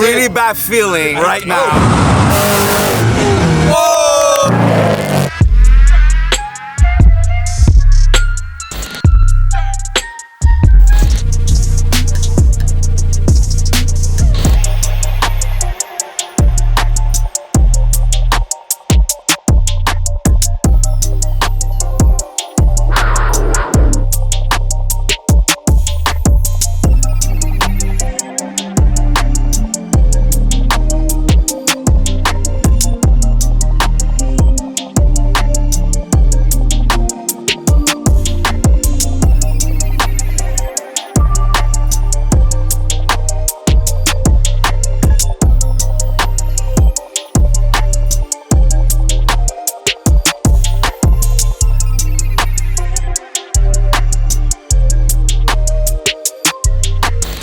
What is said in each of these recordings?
really bad feeling right now. Whoa!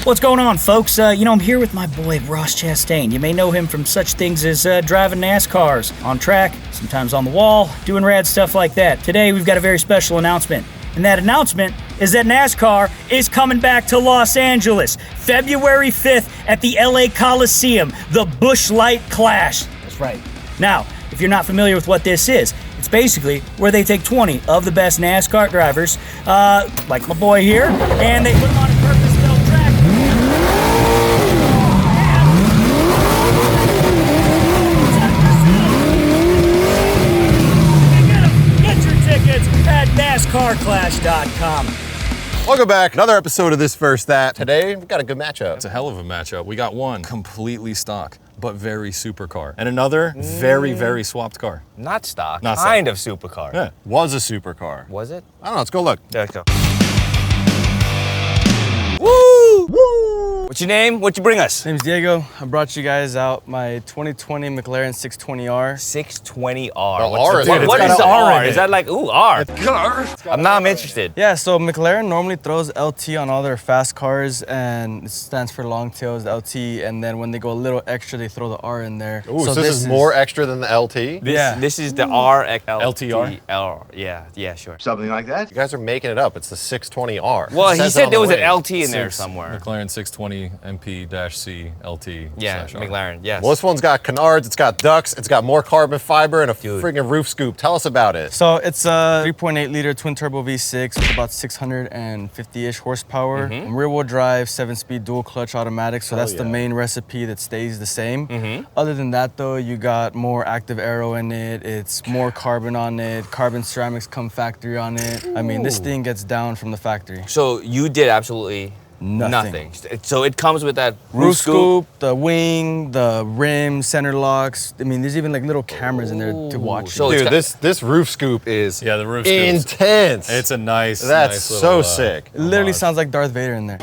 What's going on, folks? I'm here with my boy Ross Chastain. You may know him from such things as driving NASCARs on track, sometimes on the wall, doing rad stuff like that. Today, we've got a very special announcement. And that announcement is that NASCAR is coming back to Los Angeles, February 5th at the LA Coliseum, the Busch Light Clash. That's right. Now, if you're not familiar with what this is, it's basically where they take 20 of the best NASCAR drivers, like my boy here, and they put them on a purpose-built track. Get your tickets at NASCARclash.com. Welcome back. Another episode of This First That. Today, we've got a good matchup. It's a hell of a matchup. We got one completely stock, but very supercar. And another very, very swapped car. Not stock. Not kind of supercar. Yeah, was a supercar. Was it? I don't know, let's go look. Let's go. Woo! Woo! What's your name? What you bring us? My name's Diego. I brought you guys out my 2020 McLaren 620R. 620R. What is the R? in Is it. that like, ooh, R? I'm interested. Yeah, so McLaren normally throws LT on all their fast cars, and it stands for long tails, LT, and then when they go a little extra, they throw the R in there. Ooh, so this is more extra than the LT? This is the RXL. LTR? Yeah, sure. Something like that? You guys are making it up. It's the 620R. Well, he It says it said on there the was an wing. LT in there somewhere. McLaren 620 MP-C LT. Yeah, /R. McLaren, yes. Well, this one's got canards, it's got ducts, it's got more carbon fiber, and a friggin' roof scoop. Tell us about it. So it's a 3.8 liter twin turbo V6 with about 650-ish horsepower. Rear wheel drive, 7-speed dual clutch automatic. So that's the main recipe that stays the same. Other than that though, you got more active aero in it. It's more carbon on it. Carbon ceramics come factory on it. I mean, this thing gets down from the factory. So you did absolutely nothing. So it comes with that Roof scoop, the wing, the rim, center locks. I mean, there's even like little cameras in there to watch. So Dude, this roof scoop is Yeah, the roof scoop's intense. It's a nice, That's nice so little, sick. It literally homage. sounds like Darth Vader in there.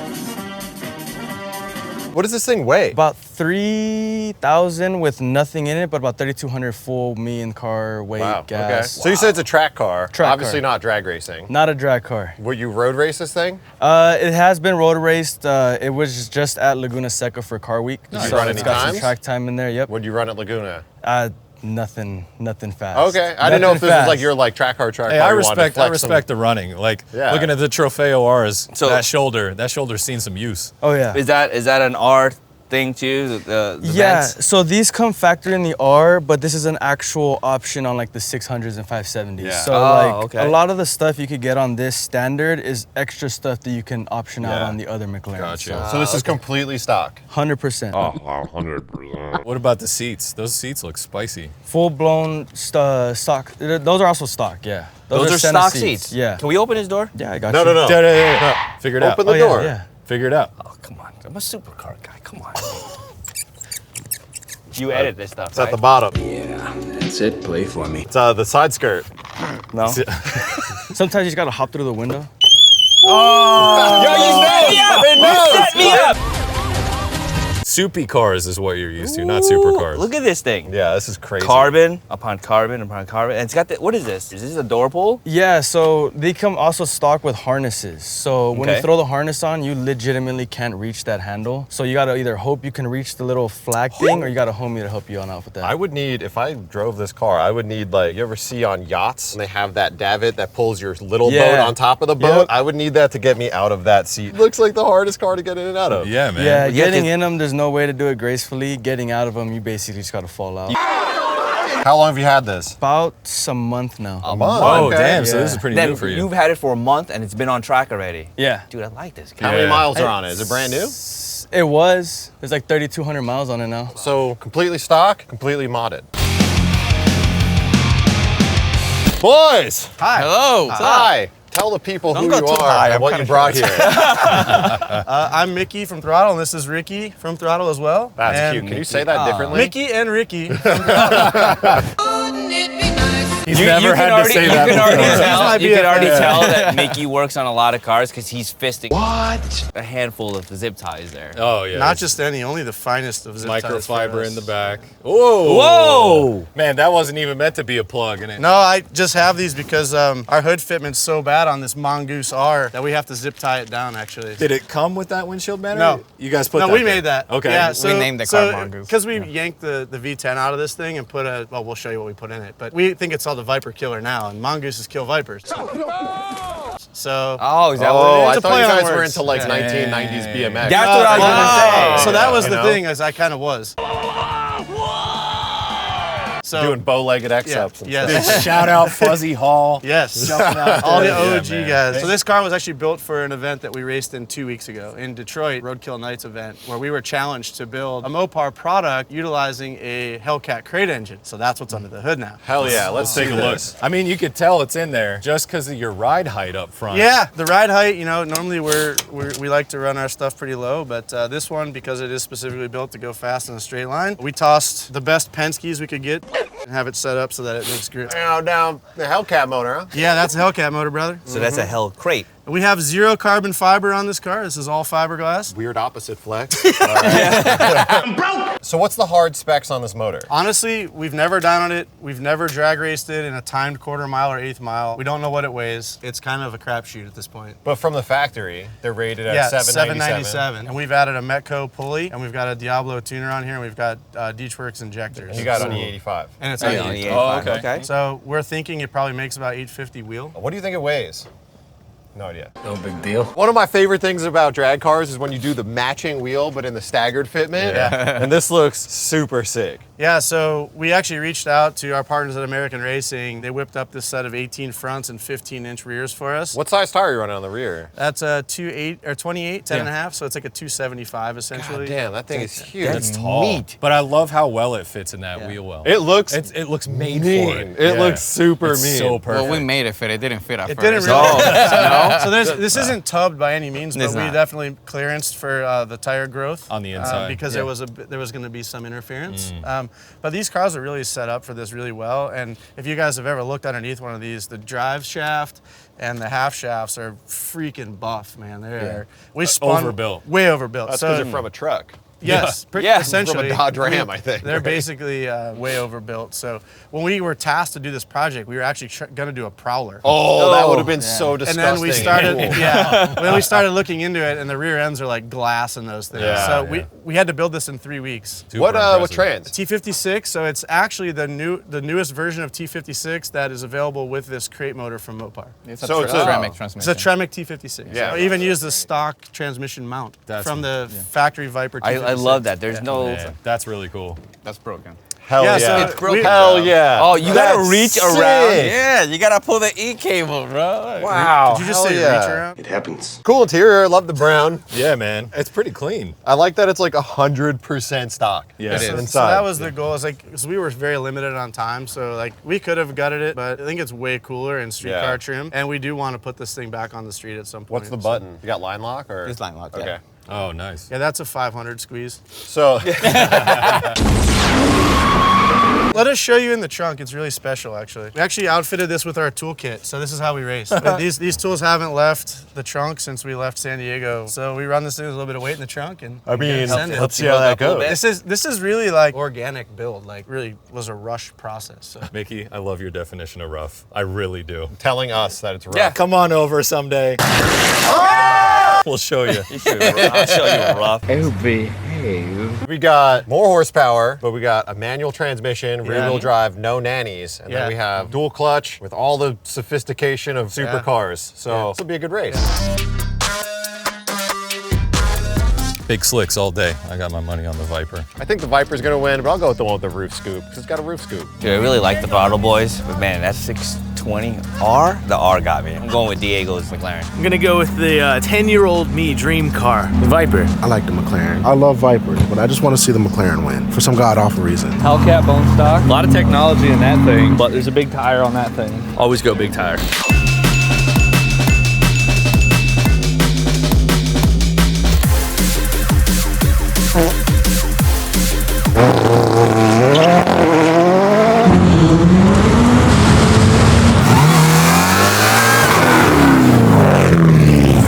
What does this thing weigh? About 3,000 with nothing in it, but about 3,200 full me and car weight, Wow, gas. okay. So you said it's a track car. Track Obviously car. not drag racing. Not a drag car. Would you road race this thing? It has been road raced. It was just at Laguna Seca for Car Week. Did you so run it's any got some times? track time in there, yep. Would you run at Laguna? Nothing fast. Okay, I didn't know if this was like your like track car. Hey, I respect the running. Like looking at the Trofeo R's, So- that shoulder's seen some use. Oh yeah. Is that an R thing too? The Yeah, vents? so these come factored in the R, but this is an actual option on like the 600s and 570s. Yeah. So okay. a lot of the stuff you could get on this standard is extra stuff that you can option out Yeah. on the other McLaren. Gotcha. So this is completely stock. 100%. 100%. What about the seats? Those seats look spicy. Full blown stock. Those are also stock, yeah. Those are Senna stock seats. Yeah. Can we open his door? Yeah, I got No, you. no, no. Yeah. Figure it out. Open the Oh, door. Yeah. Figure it out. Oh, come on. I'm a supercar guy. Come on. You edit this stuff, It's at the bottom. Yeah, that's it. Play for me. It's the side skirt. No? Sometimes you just gotta hop through the window. Set me up! Soupy cars is what you're used to, not supercars. Look at this thing. Yeah, this is crazy. Carbon upon carbon upon carbon. And it's got the, what is this? Is this a door pull? Yeah, so they come also stocked with harnesses. So when you Okay. throw the harness on, you legitimately can't reach that handle. So you gotta either hope you can reach the little flag thing, or you got a homie to help you on out with that. I would need, if I drove this car, I would need like, you ever see on yachts, and they have that davit that pulls your little boat Yeah. on top of the boat? I would need that to get me out of that seat. Looks like the hardest car to get in and out of. Yeah, man. yeah, You have getting to- in them, there's no no way to do it gracefully. Getting out of them, you basically just gotta fall out. How long have you had this? About a month now. A month. Oh, Okay. damn. So this is pretty Then new for you. you've had it for a month and it's been on track already. Yeah. Dude, I like this. How many miles are on it? Is it brand new? It was. There's like 3,200 miles on it now. So completely stock, completely modded. Boys! Hi. Hello. Hi! Tell the people who go you too are high, and I'm what you kinda brought here. I'm Mickey from Throttle, and this is Rickie from Throttle as well. That's and cute. Can you say that differently? Mickey and Ricky. He's never had to say that before. You can already tell that Mickey works on a lot of cars because he's fisting a handful of the zip ties there. Oh, yeah. Not just any, only the finest of zip ties for microfiber us. in the back. Whoa! Whoa! Man, that wasn't even meant to be a plug in it. No, I just have these because our hood fitment's so bad on this Mongoose R that we have to zip tie it down, actually. Did it come with that windshield banner? No. You guys put that No, we there? made that. Okay. Yeah, so, named the car Mongoose. Because we yanked the V10 out of this thing and put a, well, we'll show you what we put in it, but we think it's called the Viper Killer now, and Mongooses kill Vipers. So. Oh, is that Oh, what it I is? It's a thought play you on guys words. were into like Yeah. 1990s BMX. That's what I was gonna say. So that was You the know? thing, as I kind of was. So, Doing bow-legged yeah, X-ups and yes. stuff. Shout out Fuzzy Hall. Yes, out all the there. OG Yeah, man. guys. So this car was actually built for an event that we raced in 2 weeks ago in Detroit, Roadkill Nights event, where we were challenged to build a Mopar product utilizing a Hellcat crate engine. So that's what's under the hood now. Hell yeah, let's Take a look. I mean, you could tell it's in there just because of your ride height up front. Yeah, the ride height, you know, normally we like to run our stuff pretty low, but this one, because it is specifically built to go fast in a straight line, we tossed the best Penske's we could get and have it set up so that it makes grip. Now, the Hellcat motor, huh? Yeah, that's a Hellcat motor, brother. So that's a hell crate. We have 0 carbon fiber on this car. This is all fiberglass. Weird opposite flex. So what's the hard specs on this motor? Honestly, we've never done it. We've never drag raced it in a timed quarter mile or eighth mile. We don't know what it weighs. It's kind of a crapshoot at this point. But from the factory, they're rated at Yeah, 797. 797. And we've added a Metco pulley, and we've got a Diablo tuner on here, and we've got Ditchworks injectors. And you got it on the 85. And it's Oh, on yeah, the yeah, Oh, okay. So we're thinking it probably makes about 850 wheel. What do you think it weighs? No idea. No big deal. One of my favorite things about drag cars is when you do the matching wheel, but in the staggered fitment. Yeah. And this looks super sick. Yeah, so we actually reached out to our partners at American Racing. They whipped up this set of 18 fronts and 15-inch rears for us. What size tire are you running on the rear? That's a 28, 10 and a half, so it's like a 275 essentially. God damn, that thing is huge. That's tall. But I love how well it fits in that wheel well. It looks it looks made mean. for it. It looks super It's mean. so perfect. Well, we made it fit. It didn't fit at It first. didn't really. So this isn't tubbed by any means, but It's we not. definitely clearanced for the tire growth On the inside, because there was going to be some interference. But these cars are really set up for this really well. And if you guys have ever looked underneath one of these, the drive shaft and the half shafts are freaking buff, man. They're we spun overbuilt. way overbuilt. That's so because they're from a truck. yes, pretty Yeah. essentially From a Dodge Ram, I think. They're basically way overbuilt. So when we were tasked to do this project, we were actually going to do a Prowler. Oh, that would have been so And disgusting. then we started, then we started looking into it, and the rear ends are like glass in those things. Yeah, so yeah. we had to build this in 3 weeks. Super What impressive. trans? T56, so it's actually the newest version of T56 that is available with this crate motor from Mopar. It's a So it's a- ceramic It's transmission. a Tremec T56. Yeah. So we even use the stock transmission mount from the factory Viper T56. I love that. There's no. Yeah, that's really cool. That's broken. Hell Yeah, yeah. so It's broken, Hell bro. yeah. Oh, you gotta That's reach sick. around. Yeah, you gotta pull the E cable, bro. Wow. Did you just hell say yeah. reach around? It happens. Cool interior. Love the brown. Yeah, man. It's pretty clean. I like that it's like 100% stock. Yeah. So, Inside. so that was the goal. Is like, because we were very limited on time, so like we could have gutted it, but I think it's way cooler in street Yeah. car trim, and we do want to put this thing back on the street at some point. What's the So- button? You got line lock or? It's line lock, Okay. yeah. Oh, nice. Yeah, that's a 500 squeeze. So Let us show you in the trunk. It's really special, actually. We actually outfitted this with our toolkit, so this is how we race. But these tools haven't left the trunk since we left San Diego, so we run this thing with a little bit of weight in the trunk, and I mean, send it. let's see how that goes. This is really like organic build. Like really was a rush process. So. Mickey, I love your definition of rough. I really do. Telling us that it's rough. Yeah, come on over someday. We'll show you. I'll show you rough. We got more horsepower, but we got a manual transmission, rear-wheel drive, no nannies, and Yeah. then we have dual clutch with all the sophistication of supercars. So Yeah. this will be a good race. Big slicks all day. I got my money on the Viper. I think the Viper's gonna win, but I'll go with the one with the roof scoop, because it's got a roof scoop. Dude, I really like the throttle boys, but man, that 620R, the R got me. I'm going with Diego's McLaren. I'm gonna go with the 10-year-old me dream car, the Viper. I like the McLaren. I love Vipers, but I just want to see the McLaren win for some god-awful reason. Hellcat bone stock. A lot of technology in that thing, but there's a big tire on that thing. Always go big tire.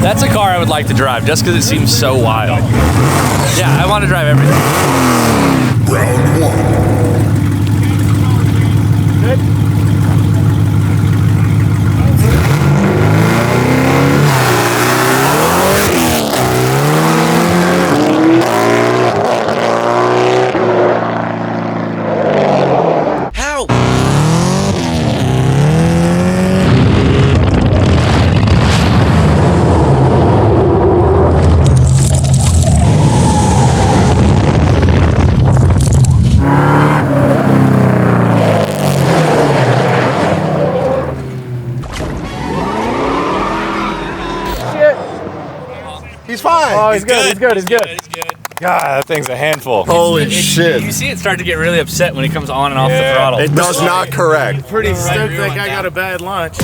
That's a car I would like to drive just because it seems so wild. Yeah, I want to drive everything. Round one. He's fine. Oh, he's good. He's good. He's good. God, that thing's a handful. Holy shit. You see it start to get really upset when he comes on and off the throttle. It does not correct. Pretty stoked that guy got a bad lunch.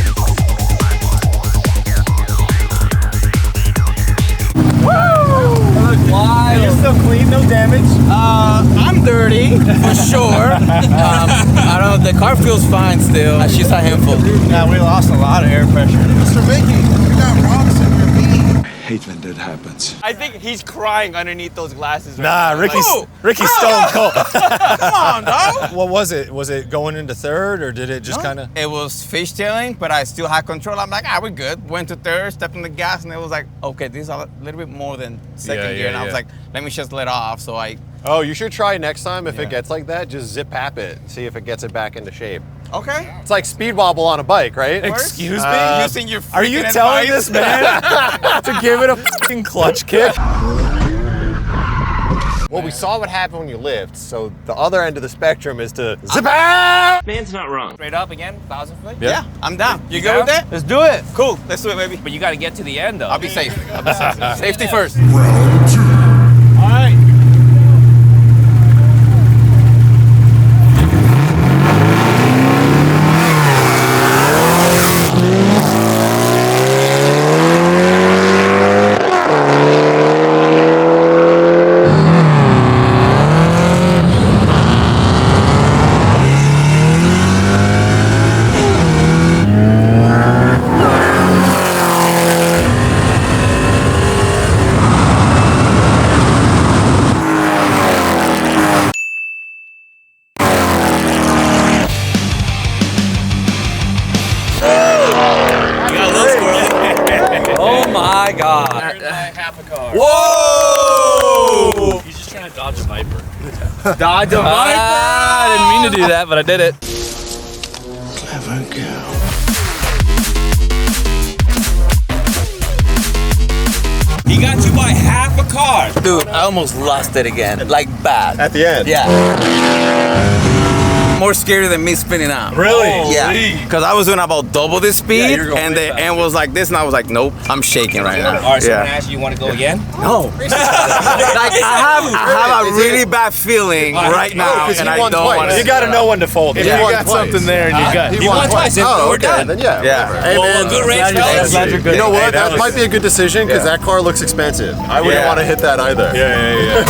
Why? You're still clean, no damage. I'm dirty, for sure. I don't know, the car feels fine still. She's a handful. Yeah, we lost a lot of air pressure. Mr. Mickey, you got rocks in your bean. Hate when that happens. I think he's crying underneath those glasses. Nah, Rickie's stone cold. Come on, dog. What was it? Was it going into third, or did it just kind of? It was fishtailing, but I still had control. I'm like, we're good. Went to third, stepped on the gas, and it was like, okay, this is a little bit more than second gear. And I was like, let me just let off. So I. Oh, you should try next time if it gets like that. Just zip pap it, see if it gets it back into shape. Okay. It's like speed wobble on a bike, right? Excuse me? Using your Are you freaking telling advice? this man to give it a fucking clutch kick? Well, we saw what happened when you lift, so the other end of the spectrum is to zip out. Man's not wrong. Straight up again, 1,000 foot? Yeah, I'm down. You good down? with that? Let's do it. Cool. Let's do it, baby. But you got to get to the end though. I'll be safe. I'll be safe. Safety first. Round two. All right. Oh my God. Half a car. Whoa! He's just trying to dodge a Viper. Dodge a Viper? I didn't mean to do that, but I did it. Clever girl. He got you by half a car. Dude, I almost lost it again. Like bad. At the end. Yeah. More scary than me spinning out. Really? Yeah. Because I was doing about double the speed, you're going and way the fast. end was like this, and I was like, nope, I'm shaking right now. All right, so I'm gonna ask you want to go again? No. Like I have a really bad feeling right now, 'cause and he I won don't twice. want to. You got to know when to fold it. He You won got twice. something there in your gut. He won twice. Oh, We're okay, done. then yeah. Yeah. whatever. Hey, man, good race, glad fellas. glad you're good. You know what? Hey, that that might be a good decision because that car looks expensive. I wouldn't Yeah. want to hit that either. Yeah.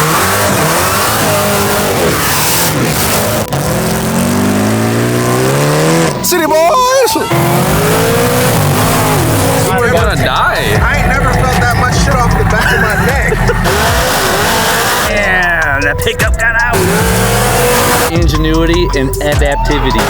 City boys! We're gonna die. I ain't never felt that much shit off the back of my neck. Yeah, that pickup got out. Ingenuity and adaptivity.